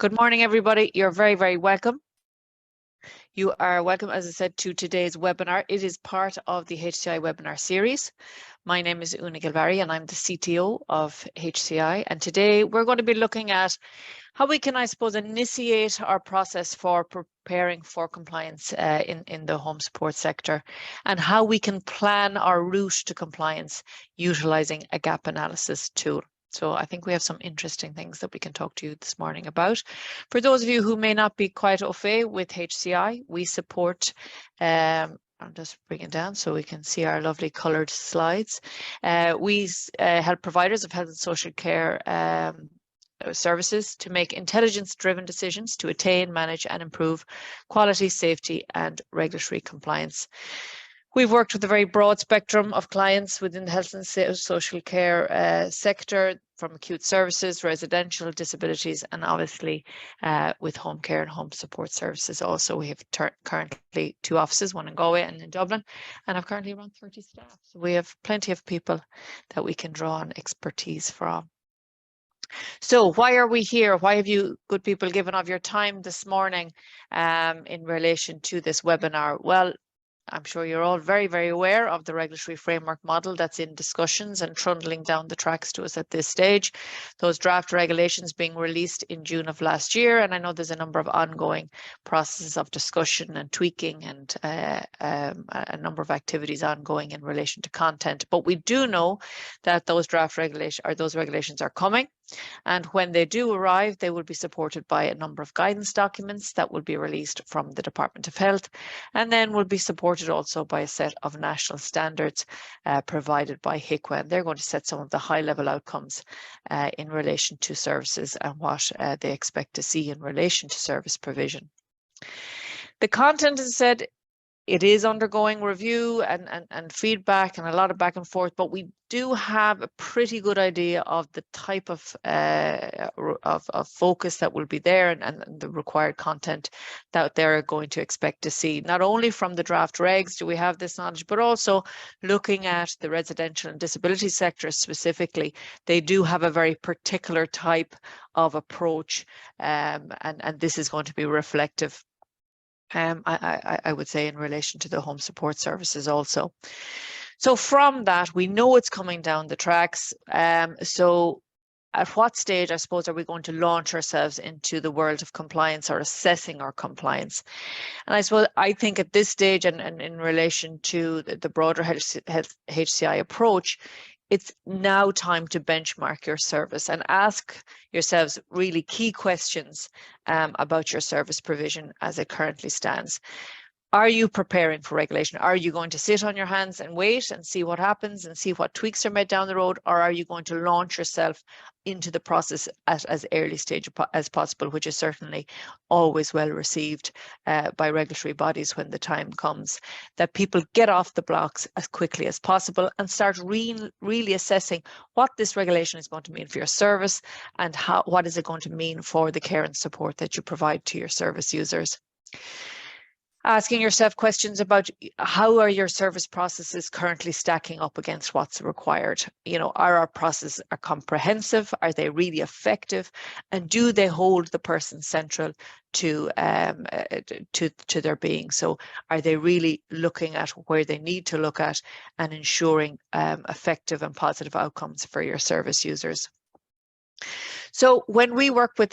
Good morning, everybody. You're very, very welcome. You are welcome, as I said, to today's webinar. It is part of the HCI webinar series. My name is Oonagh Gilvarry and I'm the CTO of HCI. And today we're going to be looking at how we can, I suppose, initiate our process for preparing for compliance in the home support sector, and how we can plan our route to compliance utilizing a gap analysis tool. So I think we have some interesting things that we can talk to you this morning about. For those of you who may not be quite au fait with HCI, we support, I'm just bringing it down so we can see our lovely coloured slides. We help providers of health and social care services to make intelligence-driven decisions to attain, manage and improve quality, safety and regulatory compliance. We've worked with a very broad spectrum of clients within the health and social care sector, from acute services, residential, disabilities, and obviously with home care and home support services also. We have currently 2 offices, one in Galway and in Dublin, and have currently around 30 staff. So we have plenty of people that we can draw on expertise from. So why are we here? Why have you good people given of your time this morning in relation to this webinar? Well, I'm sure you're all very, very aware of the regulatory framework model that's in discussions and trundling down the tracks to us at this stage. Those draft regulations being released in June of last year, and I know there's a number of ongoing processes of discussion and tweaking and a number of activities ongoing in relation to content. But we do know that those draft regulations are coming. And when they do arrive, they will be supported by a number of guidance documents that will be released from the Department of Health, and then will be supported also by a set of national standards provided by HICWA. And they're going to set some of the high-level outcomes in relation to services and what they expect to see in relation to service provision. The content, as I said, it is undergoing review and feedback and a lot of back and forth, but we do have a pretty good idea of the type of focus that will be there and the required content that they're going to expect to see. Not only from the draft regs do we have this knowledge, but also looking at the residential and disability sector specifically. They do have a very particular type of approach, and this is going to be reflective I would say in relation to the home support services also. So from that, we know it's coming down the tracks. So at what stage, I suppose, are we going to launch ourselves into the world of compliance or assessing our compliance? And I suppose I think at this stage and in relation to the broader HCI approach, it's now time to benchmark your service and ask yourselves really key questions about your service provision as it currently stands. Are you preparing for regulation? Are you going to sit on your hands and wait and see what happens and see what tweaks are made down the road? Or are you going to launch yourself into the process at as early stage as possible, which is certainly always well received by regulatory bodies when the time comes, that people get off the blocks as quickly as possible and start really assessing what this regulation is going to mean for your service and what is it going to mean for the care and support that you provide to your service users. Asking yourself questions about how are your service processes currently stacking up against what's required. You know, are our processes comprehensive? Are they really effective? And do they hold the person central to their being? So are they really looking at where they need to look at and ensuring effective and positive outcomes for your service users? So when we work with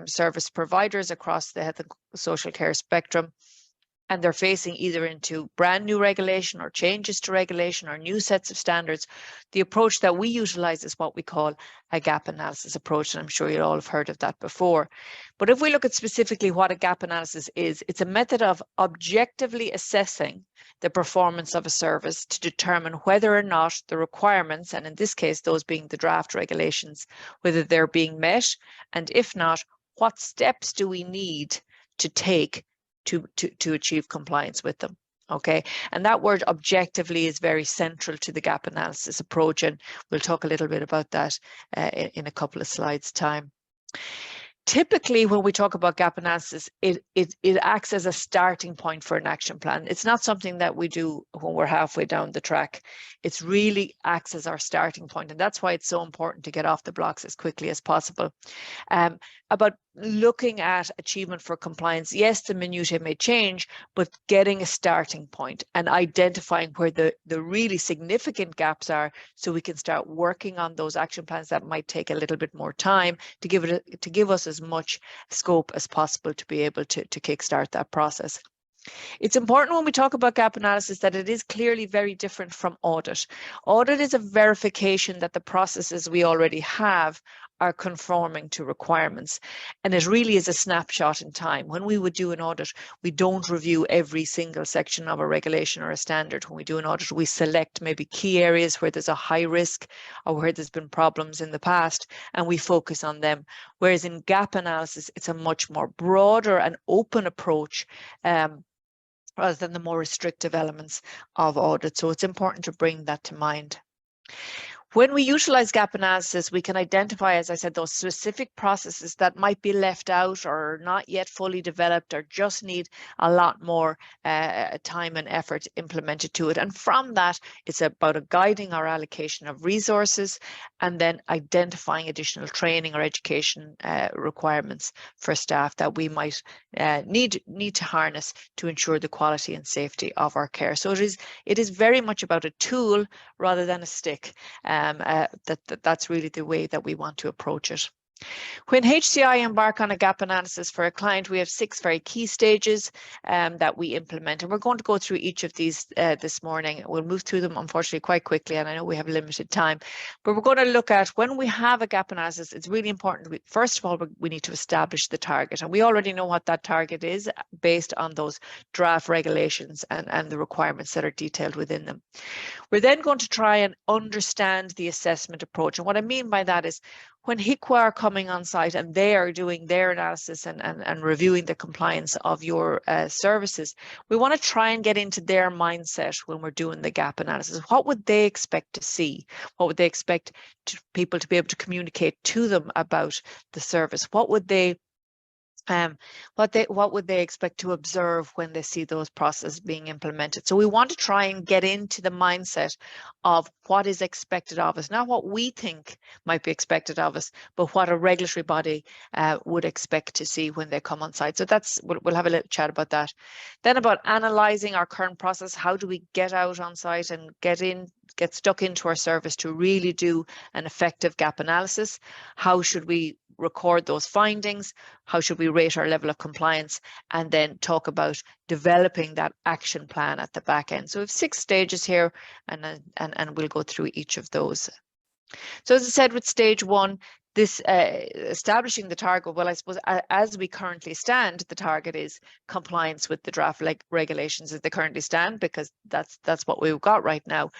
service providers across the health and social care spectrum, and they're facing either into brand new regulation or changes to regulation or new sets of standards, the approach that we utilize is what we call a gap analysis approach. And I'm sure you all have heard of that before. But if we look at specifically what a gap analysis is, it's a method of objectively assessing the performance of a service to determine whether or not the requirements, and in this case, those being the draft regulations, whether they're being met, and if not, what steps do we need to take to achieve compliance with them. Okay, and that word objectively is very central to the gap analysis approach, and we'll talk a little bit about that in a couple of slides' time. Typically, when we talk about gap analysis, it acts as a starting point for an action plan. It's not something that we do when we're halfway down the track. It really acts as our starting point, and that's why it's so important to get off the blocks as quickly as possible. about looking at achievement for compliance. Yes, the minutiae may change, but getting a starting point and identifying where the really significant gaps are, so we can start working on those action plans that might take a little bit more time to give us as much scope as possible to be able to kickstart that process. It's important when we talk about gap analysis that it is clearly very different from audit. Audit is a verification that the processes we already have are conforming to requirements. And it really is a snapshot in time. When we would do an audit, we don't review every single section of a regulation or a standard. When we do an audit, we select maybe key areas where there's a high risk or where there's been problems in the past, and we focus on them. Whereas in gap analysis, it's a much more broader and open approach, rather than the more restrictive elements of audit. So it's important to bring that to mind. When we utilize gap analysis, we can identify, as I said, those specific processes that might be left out or not yet fully developed or just need a lot more time and effort implemented to it. And from that, it's about guiding our allocation of resources and then identifying additional training or education requirements for staff that we might need to harness to ensure the quality and safety of our care. So it is very much about a tool rather than a stick. That's really the way that we want to approach it. When HCI embark on a gap analysis for a client, we have 6 very key stages that we implement. And we're going to go through each of these this morning. We'll move through them, unfortunately, quite quickly. And I know we have limited time. But we're going to look at when we have a gap analysis, it's really important. First of all, we need to establish the target. And we already know what that target is based on those draft regulations and the requirements that are detailed within them. We're then going to try and understand the assessment approach. And what I mean by that is when HICWA are coming on site and they are doing their analysis and reviewing the compliance of your services, we want to try and get into their mindset when we're doing the gap analysis. What would they expect to see? What would they expect people to be able to communicate to them about the service? What would they expect to observe when they see those processes being implemented? So we want to try and get into the mindset of what is expected of us, not what we think might be expected of us, but what a regulatory body would expect to see when they come on site. So we'll have a little chat about that. Then about analysing our current process. How do we get out on site and get stuck into our service to really do an effective gap analysis? How should we record those findings? How should we rate our level of compliance? And then talk about developing that action plan at the back end. So we have 6 stages here, and we'll go through each of those. So as I said, with stage 1, this establishing the target, well, I suppose as we currently stand, the target is compliance with the draft regulations as they currently stand, because that's what we've got right now.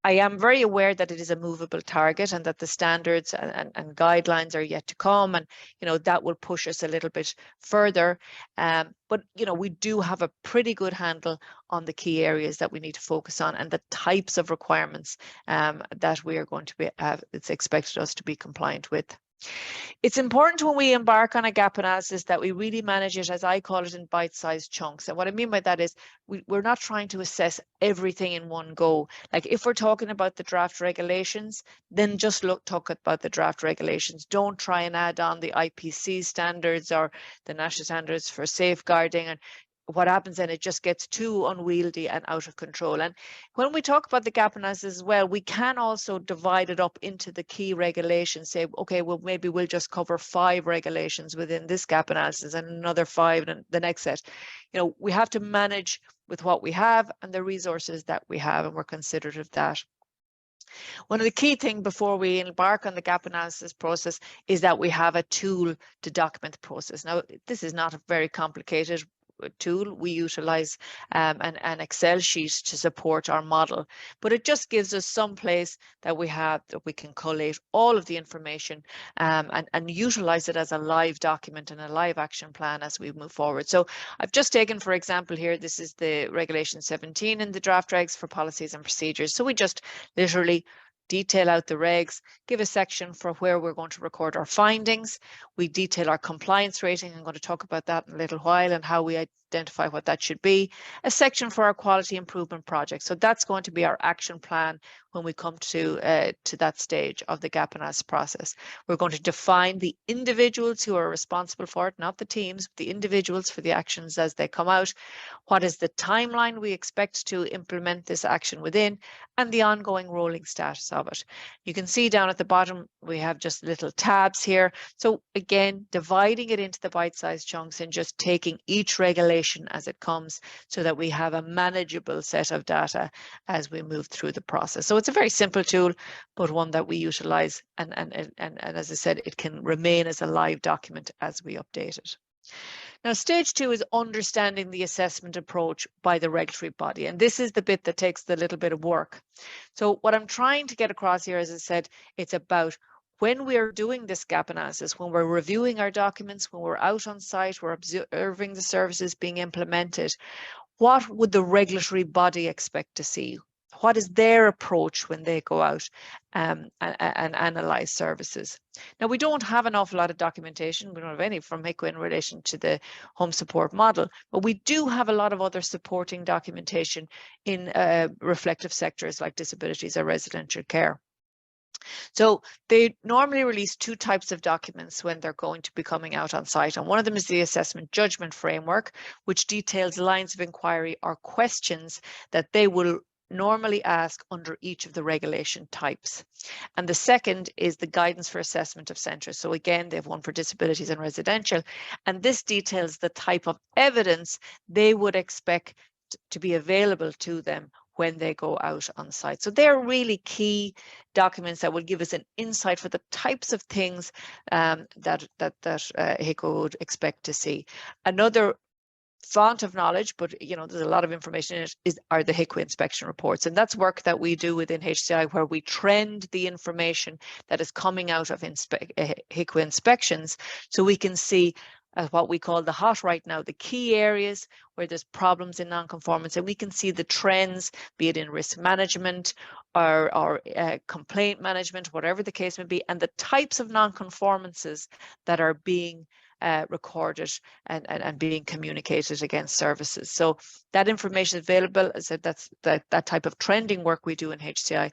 I am very aware that it is a movable target and that the standards and guidelines are yet to come, and that will push us a little bit further. But we do have a pretty good handle on the key areas that we need to focus on and the types of requirements that we are going to be it's expected us to be compliant with. It's important when we embark on a gap analysis that we really manage it, as I call it, in bite-sized chunks. And what I mean by that is we're not trying to assess everything in one go. Like if we're talking about the draft regulations, then just talk about the draft regulations. Don't try and add on the IPC standards or the national standards for safeguarding. And what happens then, it just gets too unwieldy and out of control. And when we talk about the gap analysis as well, we can also divide it up into the key regulations. Say, okay, well, maybe we'll just cover 5 regulations within this gap analysis and another 5 in the next set. We have to manage with what we have and the resources that we have, and we're considerate of that. One of the key things before we embark on the gap analysis process is that we have a tool to document the process. Now, this is not a very complicated tool. We utilize an Excel sheet to support our model, but it just gives us some place that we can collate all of the information and utilize it as a live document and a live action plan as we move forward. So I've just taken, for example, here, this is the regulation 17 in the draft regs for policies and procedures. So we just literally detail out the regs, give a section for where we're going to record our findings. We detail our compliance rating. I'm going to talk about that in a little while, and how we identify what that should be, a section for our quality improvement project. So that's going to be our action plan when we come to that stage of the gap analysis process. We're going to define the individuals who are responsible for it, not the teams, the individuals for the actions as they come out. What is the timeline we expect to implement this action within, and the ongoing rolling status of it. You can see down at the bottom, we have just little tabs here. So again, dividing it into the bite-sized chunks and just taking each regulation as it comes so that we have a manageable set of data as we move through the process. So it's a very simple tool, but one that we utilize. And as I said, it can remain as a live document as we update it. Now, stage 2 is understanding the assessment approach by the regulatory body. And this is the bit that takes the little bit of work. So what I'm trying to get across here, as I said, it's about when we're doing this gap analysis, when we're reviewing our documents, when we're out on site, we're observing the services being implemented, what would the regulatory body expect to see? What is their approach when they go out and analyze services? Now, we don't have an awful lot of documentation. We don't have any from HICWA in relation to the home support model, but we do have a lot of other supporting documentation in reflective sectors like disabilities or residential care. So they normally release 2 types of documents when they're going to be coming out on site. And one of them is the assessment judgment framework, which details lines of inquiry or questions that they will normally ask under each of the regulation types. And the second is the guidance for assessment of centres. So again, they have one for disabilities and residential, and this details the type of evidence they would expect to be available to them when they go out on site. So they're really key documents that will give us an insight for the types of things that HICWA would expect to see. Another font of knowledge, but there's a lot of information in it, are the HICWA inspection reports. And that's work that we do within HCI, where we trend the information that is coming out of HICWA inspections, so we can see what we call the hot right now, the key areas where there's problems in non-conformance, and we can see the trends, be it in risk management or complaint management, whatever the case may be, and the types of non-conformances that are being recorded and being communicated against services. So that information is available. As I said, that's that type of trending work we do in HCI,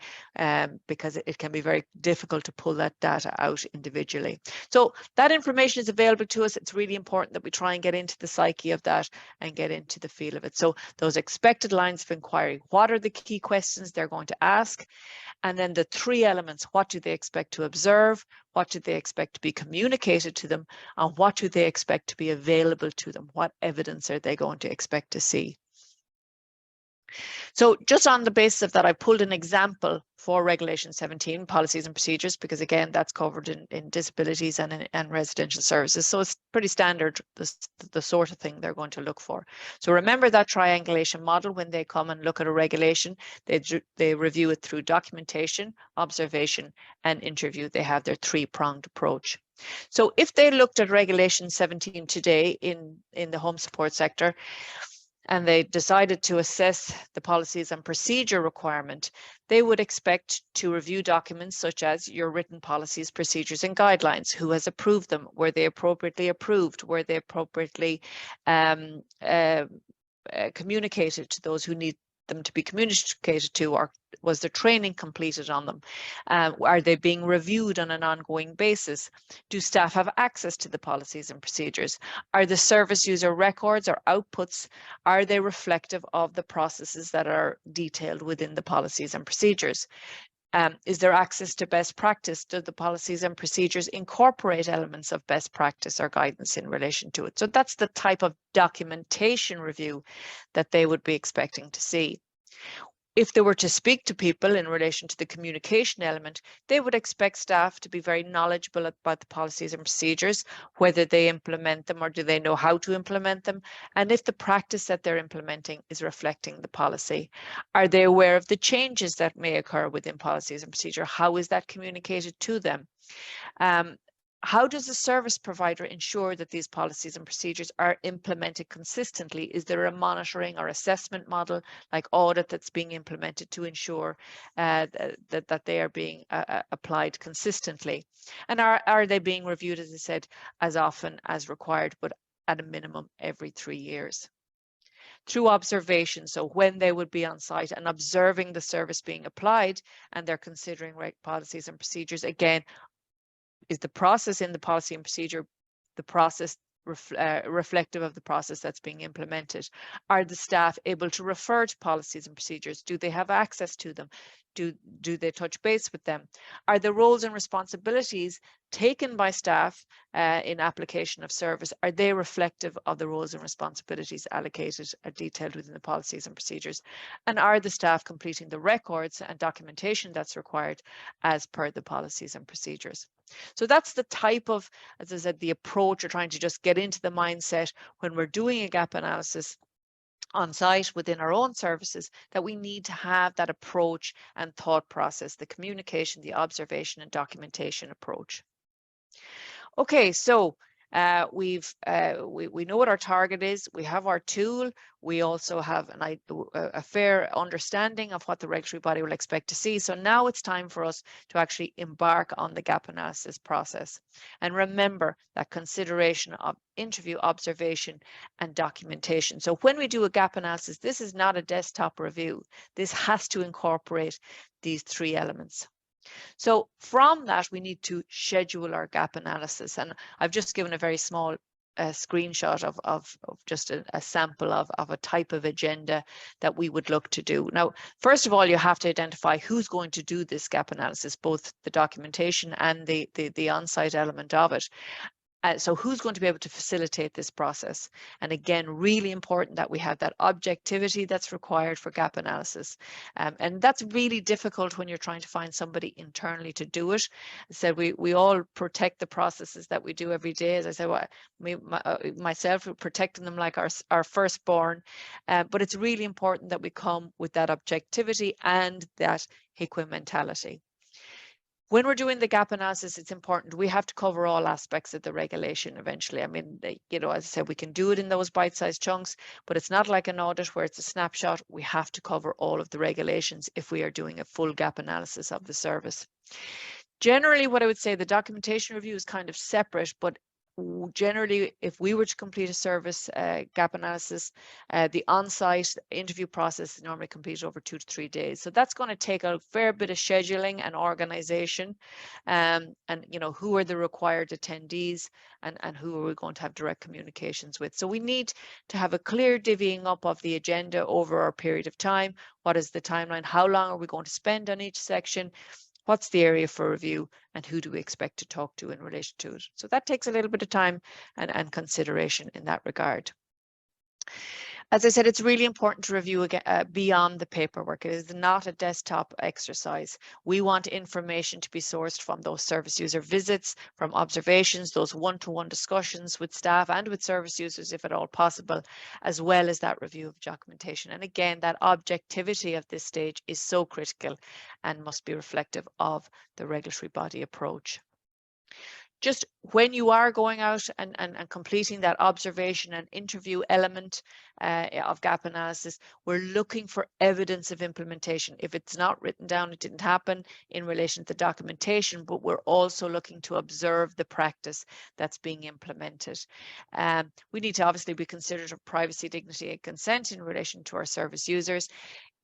because it can be very difficult to pull that data out individually. So that information is available to us. It's really important that we try and get into the psyche of that and get into the feel of it. So those expected lines of inquiry, what are the key questions they're going to ask? And then the 3 elements: what do they expect to observe? What do they expect to be communicated to them? And what do they expect to be available to them? What evidence are they going to expect to see? So just on the basis of that, I pulled an example for Regulation 17, policies and procedures, because again, that's covered in disabilities and residential services. So it's pretty standard, the sort of thing they're going to look for. So remember that triangulation model. When they come and look at a regulation, they review it through documentation, observation, and interview. They have their 3-pronged approach. So if they looked at Regulation 17 today in the home support sector, and they decided to assess the policies and procedure requirement, they would expect to review documents such as your written policies, procedures, and guidelines. Who has approved them? Were they appropriately approved? Were they appropriately communicated to those who need them to be communicated to, or was the training completed on them? Are they being reviewed on an ongoing basis? Do staff have access to the policies and procedures? Are the service user records or outputs, are they reflective of the processes that are detailed within the policies and procedures? Is there access to best practice? Do the policies and procedures incorporate elements of best practice or guidance in relation to it? So that's the type of documentation review that they would be expecting to see. If they were to speak to people in relation to the communication element, they would expect staff to be very knowledgeable about the policies and procedures, whether they implement them or do they know how to implement them, and if the practice that they're implementing is reflecting the policy. Are they aware of the changes that may occur within policies and procedure? How is that communicated to them? How does the service provider ensure that these policies and procedures are implemented consistently? Is there a monitoring or assessment model like audit that's being implemented to ensure that they are being applied consistently? And are they being reviewed, as I said, as often as required, but at a minimum every 3 years? through observation. So when they would be on site and observing the service being applied, and they're considering policies and procedures, again, is the process in the policy and procedure the process reflective of the process that's being implemented? Are the staff able to refer to policies and procedures? Do they have access to them? Do they touch base with them? Are the roles and responsibilities taken by staff in application of service, are they reflective of the roles and responsibilities allocated detailed within the policies and procedures? And are the staff completing the records and documentation that's required as per the policies and procedures? So that's the type of, as I said, the approach you're trying to just get into the mindset when we're doing a gap analysis on site within our own services, that we need to have that approach and thought process, the communication, the observation and documentation approach. Okay, so we know what our target is. We have our tool. We also have a fair understanding of what the regulatory body will expect to see. So now it's time for us to actually embark on the gap analysis process. And remember that consideration of interview, observation and documentation. So when we do a gap analysis, this is not a desktop review. This has to incorporate these three elements. So from that, we need to schedule our gap analysis. And I've just given a very small screenshot of just a sample of a type of agenda that we would look to do. Now, first of all, you have to identify who's going to do this gap analysis, both the documentation and the on-site element of it. So who's going to be able to facilitate this process? And again, really important that we have that objectivity that's required for gap analysis. And that's really difficult when you're trying to find somebody internally to do it. I said we all protect the processes that we do every day. As I said, myself, protecting them like our firstborn. But it's really important that we come with that objectivity and that HICWA mentality. When we're doing the gap analysis, it's important. We have to cover all aspects of the regulation eventually. I mean, you know, as I said, we can do it in those bite-sized chunks, but it's not like an audit where it's a snapshot. We have to cover all of the regulations if we are doing a full gap analysis of the service. Generally, what I would say, the documentation review is kind of separate, but generally, if we were to complete a service gap analysis, the on-site interview process is normally completed over 2 to 3 days. So that's going to take a fair bit of scheduling and organization, and you know, who are the required attendees and who are we going to have direct communications with. So we need to have a clear divvying up of the agenda over our period of time. What is the timeline? How long are we going to spend on each section? What's the area for review, and who do we expect to talk to in relation to it? So that takes a little bit of time and consideration in that regard. As I said, it's really important to review again, beyond the paperwork. It is not a desktop exercise. We want information to be sourced from those service user visits, from observations, those one-to-one discussions with staff and with service users, if at all possible, as well as that review of documentation. And again, that objectivity of this stage is so critical and must be reflective of the regulatory body approach. Just when you are going out and completing that observation and interview element of gap analysis, we're looking for evidence of implementation. If it's not written down, it didn't happen in relation to the documentation, but we're also looking to observe the practice that's being implemented. We need to obviously be considerate of privacy, dignity and consent in relation to our service users.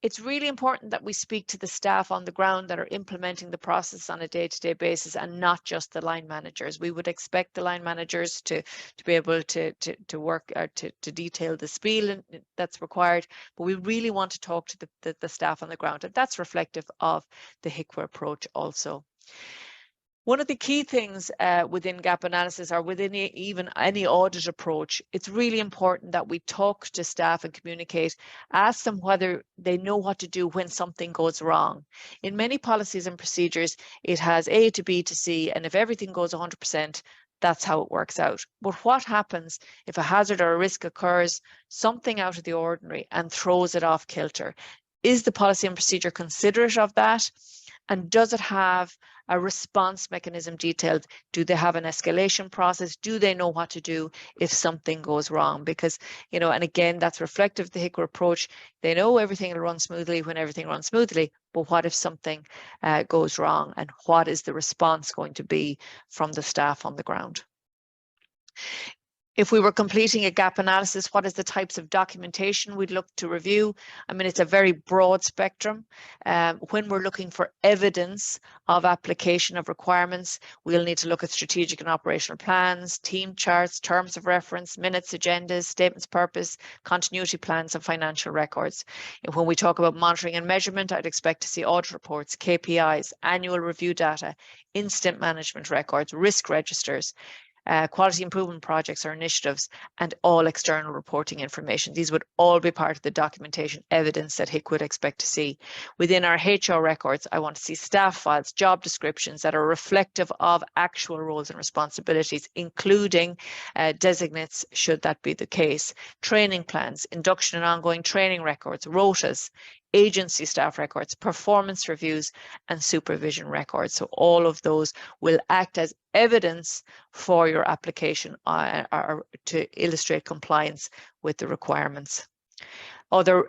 It's really important that we speak to the staff on the ground that are implementing the process on a day-to-day basis, and not just the line managers. We would expect the line managers to be able to work to detail the spiel that's required, but we really want to talk to the staff on the ground, and that's reflective of the HICWA approach also. One of the key things within gap analysis, or within even any audit approach, it's really important that we talk to staff and communicate, ask them whether they know what to do when something goes wrong. In many policies and procedures, it has A to B to C, and if everything goes 100%, that's how it works out. But what happens if a hazard or a risk occurs, something out of the ordinary, and throws it off kilter? Is the policy and procedure considerate of that? And does it have a response mechanism detailed? Do they have an escalation process? Do they know what to do if something goes wrong? Because, you know, and again, that's reflective of the HICWA approach. They know everything will run smoothly when everything runs smoothly, but what if something goes wrong? And what is the response going to be from the staff on the ground? If we were completing a gap analysis, what is the types of documentation we'd look to review? I mean, it's a very broad spectrum. When we're looking for evidence of application of requirements, we'll need to look at strategic and operational plans, team charts, terms of reference, minutes, agendas, statements of purpose, continuity plans, and financial records. And when we talk about monitoring and measurement, I'd expect to see audit reports, KPIs, annual review data, incident management records, risk registers, quality improvement projects or initiatives, and all external reporting information. These would all be part of the documentation evidence that HIC would expect to see. Within our HR records, I want to see staff files, job descriptions that are reflective of actual roles and responsibilities, including designates, should that be the case, training plans, induction and ongoing training records, rotas, agency staff records, performance reviews, and supervision records. So all of those will act as evidence for your application or to illustrate compliance with the requirements. Other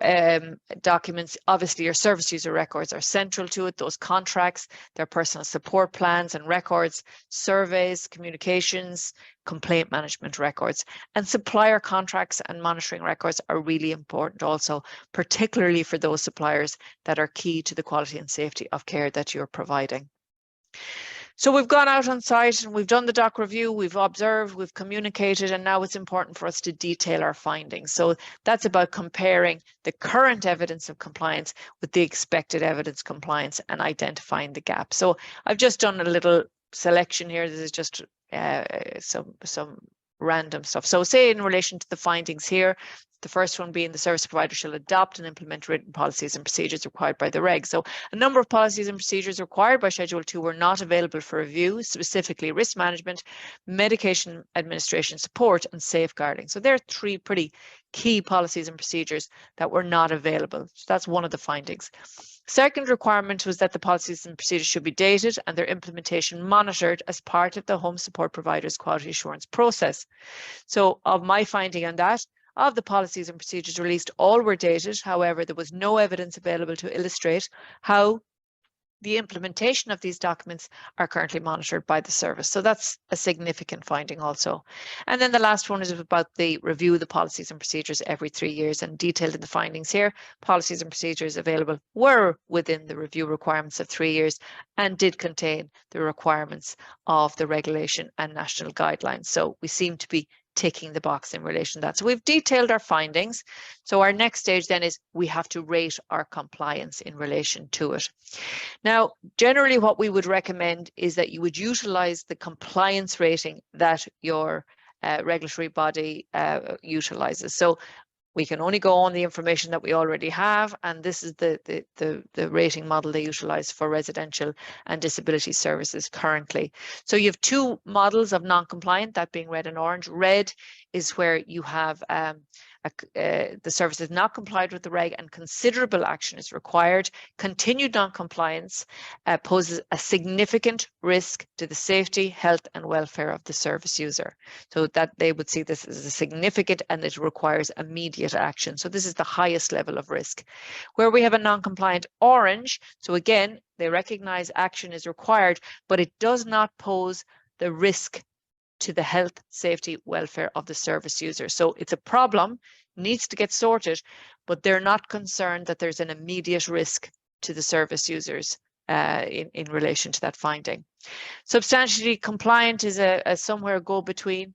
documents, obviously your service user records are central to it, those contracts, their personal support plans and records, surveys, communications, complaint management records, and supplier contracts and monitoring records are really important also, particularly for those suppliers that are key to the quality and safety of care that you're providing. So we've gone out on site and we've done the doc review, we've observed, we've communicated, and now it's important for us to detail our findings. So that's about comparing the current evidence of compliance with the expected evidence compliance and identifying the gap. So I've just done a little selection here. This is just some random stuff. So say in relation to the findings here, the first one being the service provider shall adopt and implement written policies and procedures required by the reg. So a number of policies and procedures required by Schedule 2 were not available for review, specifically risk management, medication administration support, and safeguarding. So there are three pretty key policies and procedures that were not available. So that's one of the findings. Second requirement was that the policies and procedures should be dated and their implementation monitored as part of the home support provider's quality assurance process. So of my finding on that, of the policies and procedures released, all were dated. However, there was no evidence available to illustrate how the implementation of these documents are currently monitored by the service. So that's a significant finding also. And then the last one is about the review of the policies and procedures every 3 years, and detailed in the findings here, policies and procedures available were within the review requirements of 3 years and did contain the requirements of the regulation and national guidelines. So we seem to be ticking the box in relation to that. So we've detailed our findings. So our next stage then is we have to rate our compliance in relation to it. Now, generally what we would recommend is that you would utilize the compliance rating that your regulatory body utilizes. So we can only go on the information that we already have, and this is the rating model they utilize for residential and disability services currently. So you have two models of non-compliant, that being red and orange. Red is where you have the service is not complied with the reg and considerable action is required. Continued non-compliance poses a significant risk to the safety, health and welfare of the service user. So that they would see this as a significant and it requires immediate action. So this is the highest level of risk. Where we have a non-compliant orange, so again, they recognize action is required, but it does not pose the risk to the health, safety, welfare of the service user. So it's a problem, needs to get sorted, but they're not concerned that there's an immediate risk to the service users in relation to that finding. Substantially compliant is a somewhere go-between.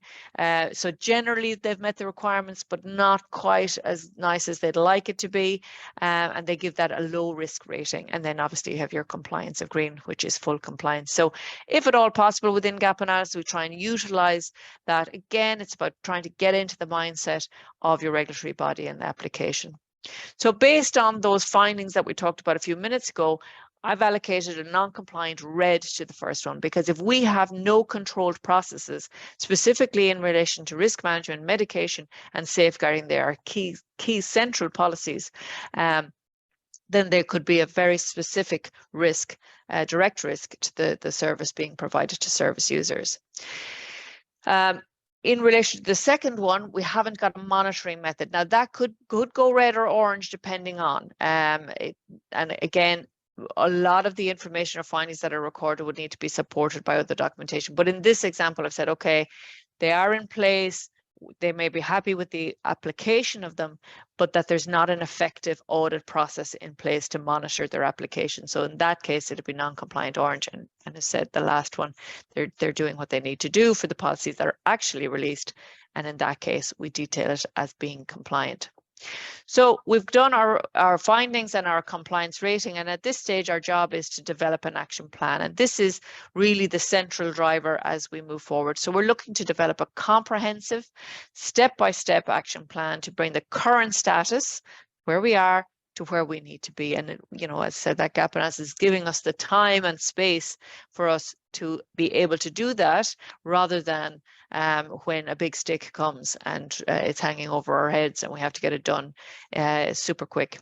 So generally they've met the requirements, but not quite as nice as they'd like it to be. And they give that a low risk rating. And then obviously you have your compliance of green, which is full compliance. So if at all possible within gap analysis, we try and utilize that. Again, it's about trying to get into the mindset of your regulatory body and the application. So based on those findings that we talked about a few minutes ago, I've allocated a non-compliant red to the first one, because if we have no controlled processes, specifically in relation to risk management, medication and safeguarding, they are key central policies, then there could be a very specific risk, direct risk to the service being provided to service users. In relation to the second one, we haven't got a monitoring method. Now that could go red or orange depending on, and again, a lot of the information or findings that are recorded would need to be supported by other documentation. But in this example, I've said, okay, they are in place. they may be happy with the application of them, but that there's not an effective audit process in place to monitor their application. So in that case, it'd be non-compliant orange. And as said, the last one, they're doing what they need to do for the policies that are actually released. And in that case, we detail it as being compliant. So we've done our findings and our compliance rating, and at this stage our job is to develop an action plan, and this is really the central driver as we move forward. So we're looking to develop a comprehensive step-by-step action plan to bring the current status where we are to where we need to be. And you know, as I said, that gap analysis is giving us the time and space for us to be able to do that, rather than when a big stick comes and it's hanging over our heads and we have to get it done super quick.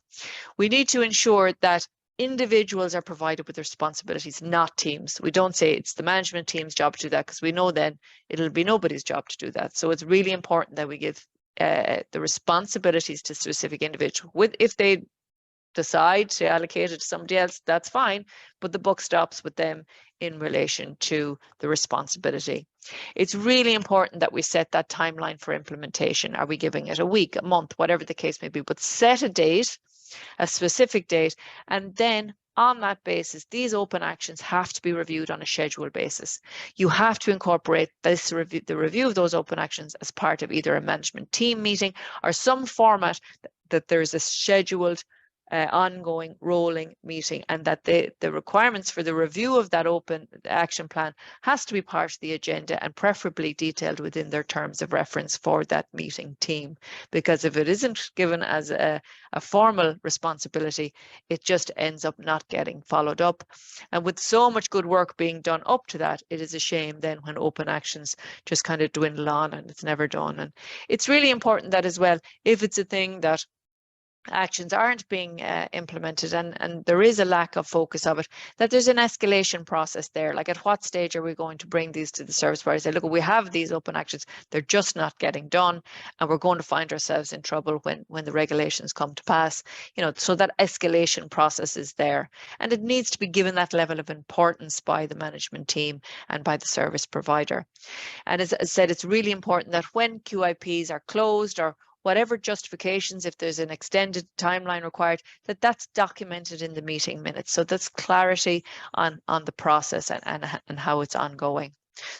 We need to ensure that individuals are provided with responsibilities, not teams. We don't say it's the management team's job to do that, because we know then it'll be nobody's job to do that. So it's really important that we give the responsibilities to specific individuals. If they decide to allocate it to somebody else, that's fine, but the buck stops with them in relation to the responsibility. It's really important that we set that timeline for implementation. Are we giving it a week, a month, whatever the case may be, but set a date, a specific date, and then on that basis, these open actions have to be reviewed on a scheduled basis. You have to incorporate this review, the review of those open actions, as part of either a management team meeting or some format that there's a scheduled ongoing rolling meeting, and that the requirements for the review of that open action plan has to be part of the agenda, and preferably detailed within their terms of reference for that meeting team. Because if it isn't given as a formal responsibility, it just ends up not getting followed up. And with so much good work being done up to that, it is a shame then when open actions just kind of dwindle on and it's never done. And it's really important that as well, if it's a thing that actions aren't being implemented and there is a lack of focus of it, that there's an escalation process there. Like, at what stage are we going to bring these to the service provider? Say, look, we have these open actions, they're just not getting done, and we're going to find ourselves in trouble when the regulations come to pass. You know, so that escalation process is there, and it needs to be given that level of importance by the management team and by the service provider. And as I said, it's really important that when QIPs are closed, or whatever justifications, if there's an extended timeline required, that's documented in the meeting minutes. So that's clarity on the process and how it's ongoing.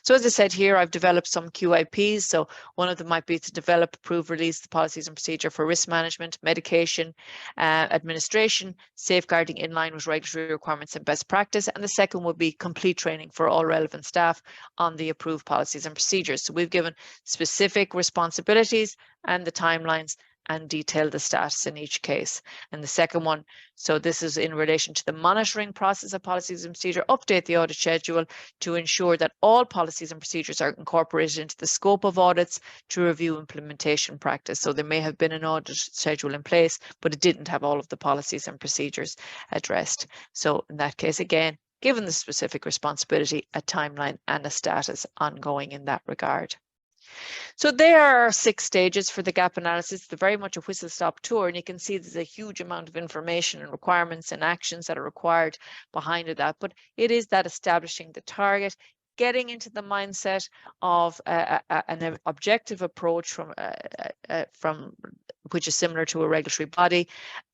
So as I said here, I've developed some QIPs. So one of them might be to develop, approve, release the policies and procedure for risk management, medication, administration, safeguarding in line with regulatory requirements and best practice. And the second would be complete training for all relevant staff on the approved policies and procedures. So we've given specific responsibilities and the timelines, and detail the status in each case. And the second one, so this is in relation to the monitoring process of policies and procedure, update the audit schedule to ensure that all policies and procedures are incorporated into the scope of audits to review implementation practice. So there may have been an audit schedule in place, but it didn't have all of the policies and procedures addressed. So in that case, again, given the specific responsibility, a timeline and a status ongoing in that regard. So there are 6 stages for the gap analysis. They're very much a whistle-stop tour, and you can see there's a huge amount of information and requirements and actions that are required behind that. But it is that establishing the target, getting into the mindset of an objective approach from which is similar to a regulatory body,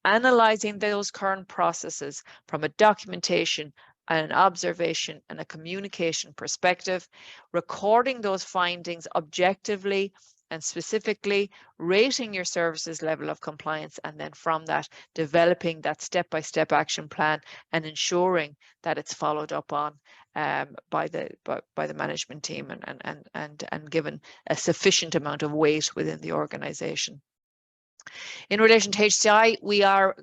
analysing those current processes from a documentation, an observation and a communication perspective, recording those findings objectively and specifically, rating your services level of compliance, and then from that developing that step-by-step action plan and ensuring that it's followed up on by the management team and given a sufficient amount of weight within the organization. In relation to HCI,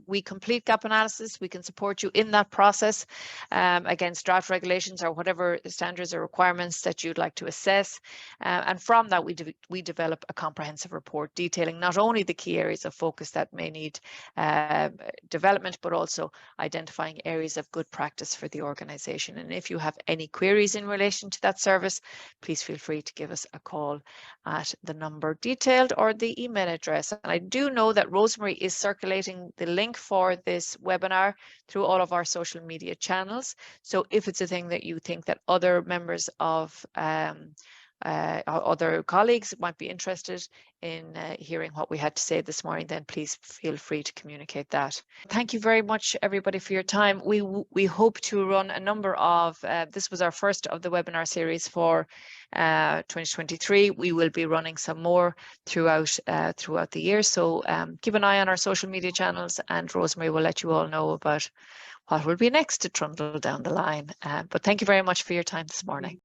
we complete gap analysis. We can support you in that process against draft regulations or whatever standards or requirements that you'd like to assess. And from that, we develop a comprehensive report detailing not only the key areas of focus that may need development, but also identifying areas of good practice for the organisation. And if you have any queries in relation to that service, please feel free to give us a call at the number detailed or the email address. And I do know that Rosemary is circulating the link for this webinar through all of our social media channels. So if it's a thing that you think that other members of other colleagues might be interested in hearing what we had to say this morning, then please feel free to communicate that. Thank you very much, everybody, for your time. We hope to run a number of, this was our first of the webinar series for 2023. We will be running some more throughout the year. So keep an eye on our social media channels, and Rosemary will let you all know about what will be next to trundle down the line. But thank you very much for your time this morning.